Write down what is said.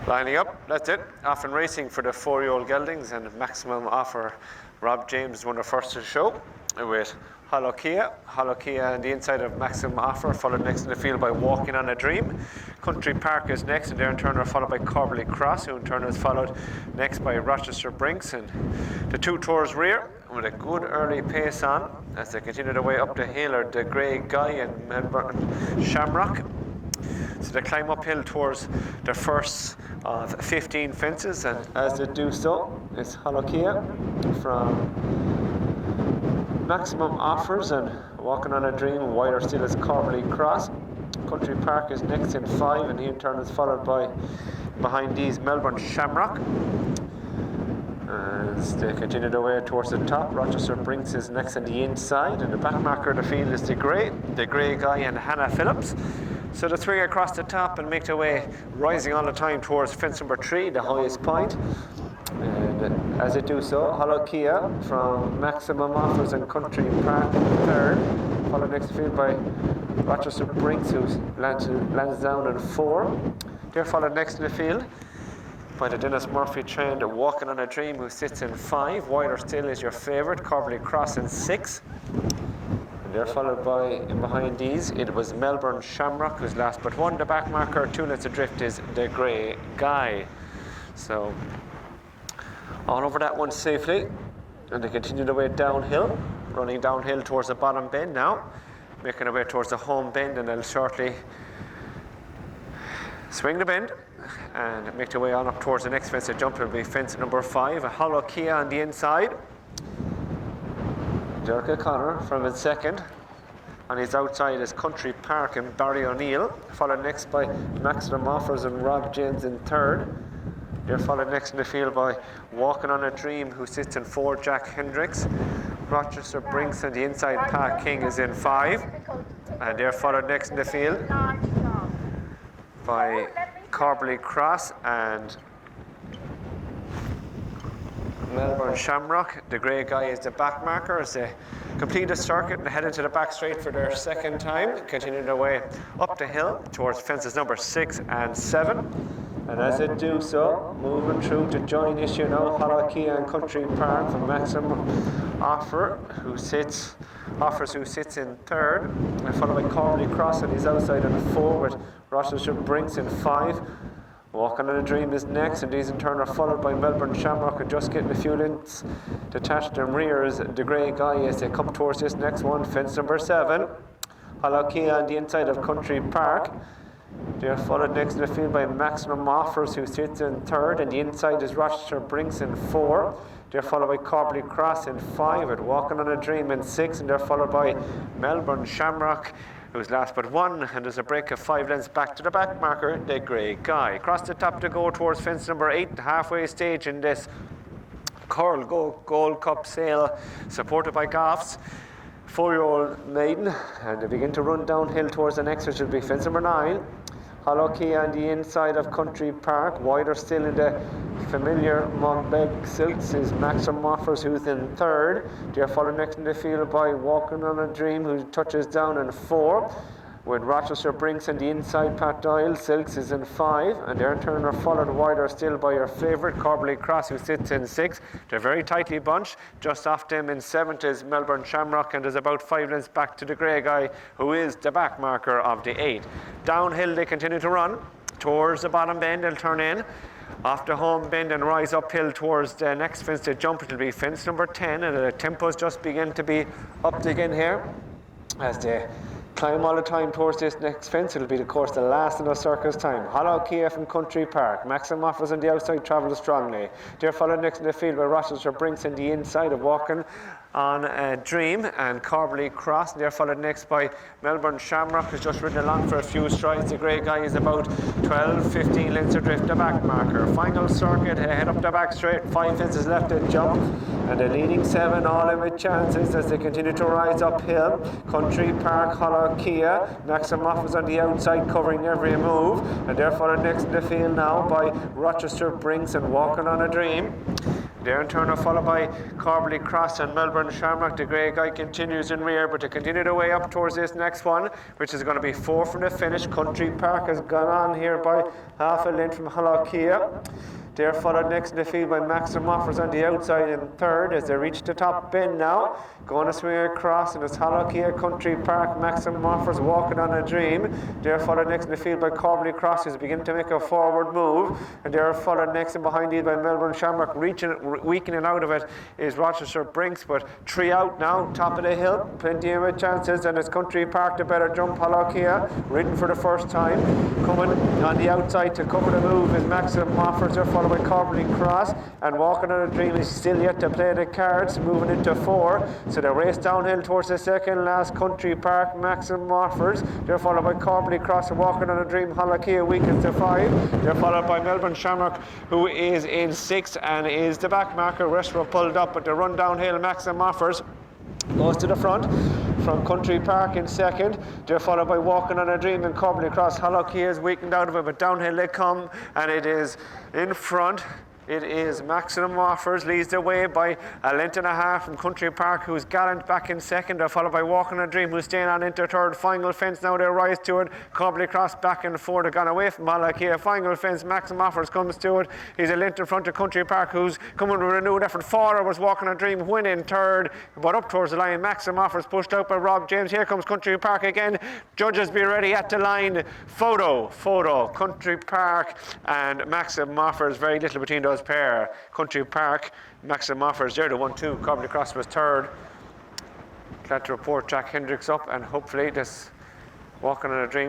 Lining up, that's it. Off and racing for the 4-year-old geldings, and maximum offer. Rob James is one of the first to the show with Hollow Kia on the inside of maximum offer, followed next in the field by Walking on a Dream. Country Park is next, and Darren Turner followed by Corbley Cross, who in turn is followed next by Rochester Brinks, and the two tours rear with a good early pace on as they continue their way up the hill are the Grey Guy and Melbourne Shamrock. So they climb uphill towards the first of 15 fences, and as they do so, it's Hollow Kia from maximum offers and Walking on a Dream. Wider still is Corbley Cross. Country Park is next in 5, and he in turn is followed by, behind these, Melbourne Shamrock. As they continue their way towards the top, Rochester Brinks is next on the inside, and the back marker of the field is the Grey Guy and Hannah Phillips. So the three across the top and make their way, rising all the time towards fence number 3, the highest point. And as they do so, Hollow Kia from maximum offers and Country Park in 3rd, followed next field by Rochester Brinks, who lands down in 4. They're followed next in the field by the Dennis Murphy trained Walking on a Dream, who sits in 5. Wider still is your favourite, Corbley Cross in 6. And they're followed by, in behind these, it was Melbourne Shamrock, who's last but 1. The back marker, 2 lengths adrift, is the Grey Guy. So, all over that one safely. And they continue their way downhill, running downhill towards the bottom bend now, making their way towards the home bend, and they'll shortly swing the bend and make their way on up towards the next fence. The jump will be fence number 5, a Hollow Kia on the inside. Derek O'Connor from in 2nd. On his outside is Country Park and Barry O'Neill, followed next by Maximum Offers and Rob James in 3rd. They're followed next in the field by Walking on a Dream, who sits in 4, Jack Hendricks. Rochester Brinks on the inside, Pat King is in 5. And they're followed next in the field by Corbley Cross and Melbourne Shamrock. The Grey Guy is the back marker as they complete the circuit and head into the back straight for their 2nd time, continuing their way up the hill towards fences number 6 and 7. And as they do so, moving through to join issue now, Hollow Kia and Country Park from maximum who sits in 3rd, and followed by Corbley Cross on his outside on 4 with Rochester Brinks in 5. Walking on a Dream is next, and these in turn are followed by Melbourne Shamrock, and just getting a few lengths detached and rear is the Grey Guy as they come towards this next one, fence number 7. Hollow Kia on the inside of Country Park. They are followed next in the field by Maximum Offers, who sits in 3rd, and the inside is Rochester Brinks in 4. They're followed by Corbley Cross in 5, and Walking on a Dream in 6, and they're followed by Melbourne Shamrock, who's last but 1, and there's a break of 5 lengths back to the back marker, the Grey Guy. Across the top to go towards fence number 8, the halfway stage in this Curl Gold Cup sale, supported by Goffs. 4-year-old Maiden, and they begin to run downhill towards the next, which will be fence number 9. Hollow Kia on the inside of Country Park. Wider still in the familiar Monbeg Silks is Maximum Offers, who's in 3rd. They're followed next in the field by Walking on a Dream, who touches down in 4. With Rochester Brinks on the inside, Pat Doyle. Silks is in 5, and their in turn are followed wider still by your favourite, Corbley Cross, who sits in 6. They're very tightly bunched. Just off them in 7th is Melbourne Shamrock, and there's about 5 lengths back to the Grey Guy, who is the back marker of the 8. Downhill they continue to run towards the bottom bend. They'll turn in off the home bend and rise uphill towards the next fence. The jump, it'll be fence number 10, and the tempos just begin to be upped again here as they climb all the time towards this next fence. It'll be, of course, the last in the circus time. Hollow Kia from Country Park. Maximum Offers on the outside travel strongly. They're followed next in the field by Rochester Brinks on the inside of Walking on a Dream and Corbley Cross. They're followed next by Melbourne Shamrock, who's just ridden along for a few strides. The Grey Guy is about 12-15 lengths adrift, the back marker. Final circuit, head up the back straight, 5 fences left to jump, and the leading 7 all in with chances as they continue to rise uphill. Country Park, Hollow Kia, Maximum Offers on the outside covering every move, and they're followed next in the field now by Rochester Brinks and Walking on a Dream. There in turn are followed by Corbally Cross and Melbourne Shamrock. The grey guy continues in rear, but to continue the way up towards this next one, which is going to be 4 from the finish. Country Park has gone on here by half a length from Halakia. They're followed next in the field by Maxim Offers on the outside in third as they reach the top bend now. Going to swing across, and it's Halakia, Country Park, Maxim Offers, Walking on a Dream. They're followed next in the field by Corbally Cross, who's beginning to make a forward move. And they're followed next and behind these by Melbourne Shamrock. Weakening out of it is Rochester Brinks, but 3 out now, top of the hill. Plenty of chances, and it's Country Park, the better jump. Halakia, ridden for the first time. Coming on the outside to cover the move is Maxim Offers. They're followed by Corbally Cross, and Walking on a Dream is still yet to play the cards, moving into 4. So the race downhill towards the second last. Country Park, Maxim Offers. They're followed by Corbally Cross and Walking on a Dream. Halakia weakens to 5. They're followed by Melbourne Shamrock, who is in 6th and is the back marker. Rest were pulled up, but the run downhill, Maxim Offers goes to the front from Country Park in 2nd. They're followed by Walking on a Dream and Corbally Cross. Halakia is weakened out of it, but downhill they come, and it is in front. It is Maximum Offers, leads the way by a length and a half from Country Park, who's gallant back in 2nd. They're followed by Walking on a Dream, who's staying on into 3rd. Final fence now, they rise to it. Corbally Cross back in 4th. They've gone away from Halakia. Final fence, Maximum Offers comes to it. He's a length in front of Country Park, who's coming with a renewed effort. 4 was Walking on a Dream, winning 3rd, but up towards the line. Maximum Offers pushed out by Rob James. Here comes Country Park again. Judges be ready at the line. Photo, Country Park and Maximum Offers. Very little between those pair. Country Park, Maxim Offers, they're the 1-2. Corbally Cross was 3rd. Glad to report Jack Hendricks up, and hopefully this Walking on a Dream